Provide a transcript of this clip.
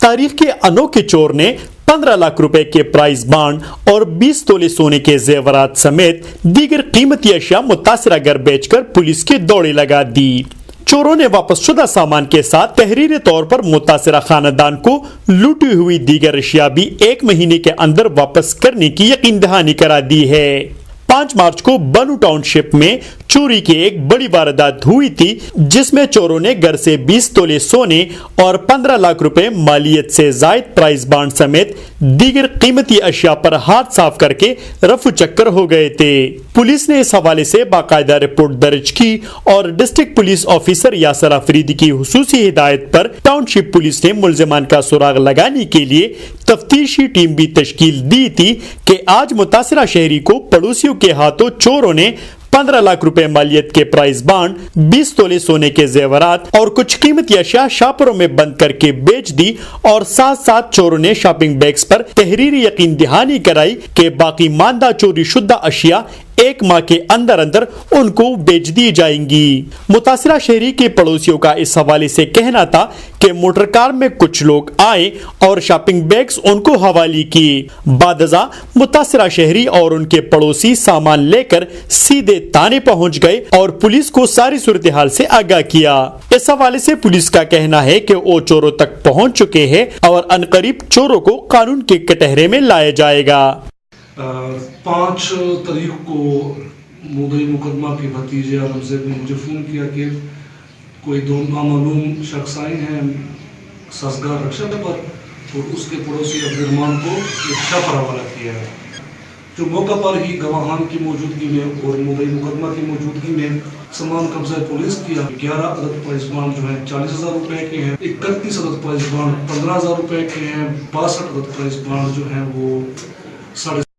تاریخ کے انوکھے چور نے 15 لاکھ روپے کے پرائز بانڈ اور 20 تولے سونے کے زیورات سمیت دیگر قیمتی اشیاء متاثرہ گھر بیچ کر پولیس کی دوڑی لگا دی۔ چوروں نے واپس شدہ سامان کے ساتھ تحریری طور پر متاثرہ خاندان کو لوٹی ہوئی دیگر اشیاء بھی 1 مہینے کے اندر واپس کرنے کی یقین دہانی کرا دی ہے۔ 5 مارچ کو بنو ٹاؤن شپ میں چوری کی ایک بڑی واردات ہوئی تھی، جس میں چوروں نے گھر سے 20 تولے سونے اور 15 لاکھ روپے مالیت سے زائد پرائز بانڈ سمیت دیگر قیمتی اشیاء پر ہاتھ صاف کر کے رفو چکر ہو گئے تھے۔ پولیس نے اس حوالے سے باقاعدہ رپورٹ درج کی اور district police officer Yasir Afridi کی خصوصی ہدایت پر ٹاؤن شپ پولیس نے ملزمان کا سراغ لگانے کے لیے تفتیشی ٹیم بھی تشکیل دی تھی کہ آج متاثرہ شہری کو پڑوسیوں کے ہاتھوں چوروں نے 15 لاکھ روپے مالیت کے پرائز بانڈ، 20 تولے سونے کے زیورات اور کچھ قیمتی اشیاء شاپروں میں بند کر کے بیچ دی، اور ساتھ ساتھ چوروں نے شاپنگ بیگز پر تحریری یقین دہانی کرائی کہ باقی ماندہ چوری شدہ اشیاء 1 ماہ کے اندر اندر ان کو بیچ دی جائیں گی۔ متاثرہ شہری کے پڑوسیوں کا اس حوالے سے کہنا تھا کہ موٹر کار میں کچھ لوگ آئے اور شاپنگ بیگز ان کو حوالی کی۔ بعد ازاں متاثرہ شہری اور ان کے پڑوسی سامان لے کر سیدھے تانے پہنچ گئے اور پولیس کو ساری صورتحال سے آگاہ کیا۔ اس حوالے سے پولیس کا کہنا ہے کہ وہ چوروں تک پہنچ چکے ہیں اور عنقریب چوروں کو قانون کے کٹہرے میں لایا جائے گا۔ 5 تاریخ کو مدعی مقدمہ کے بھتیجے اورنگزیب نے مجھے فون کیا کہ کوئی 2 نامعلوم شخص آئے ہیں سازگار رکشہ پر اور اس کے پڑوسی عبدالرحمان کو ایک شاہ پر حوالہ کیا ہے، جو موقع پر ہی گواہان کی موجودگی میں اور مدعی مقدمہ کی موجودگی میں سامان قبضہ پولیس کیا۔ 11 عدد پرائز بانڈ جو ہیں 40,000 روپے کے ہیں، 31 عدد پرائز بانڈ 15,000 روپے کے ہیں، 62 عدد پرائز بانڈ جو ہیں وہ 7.5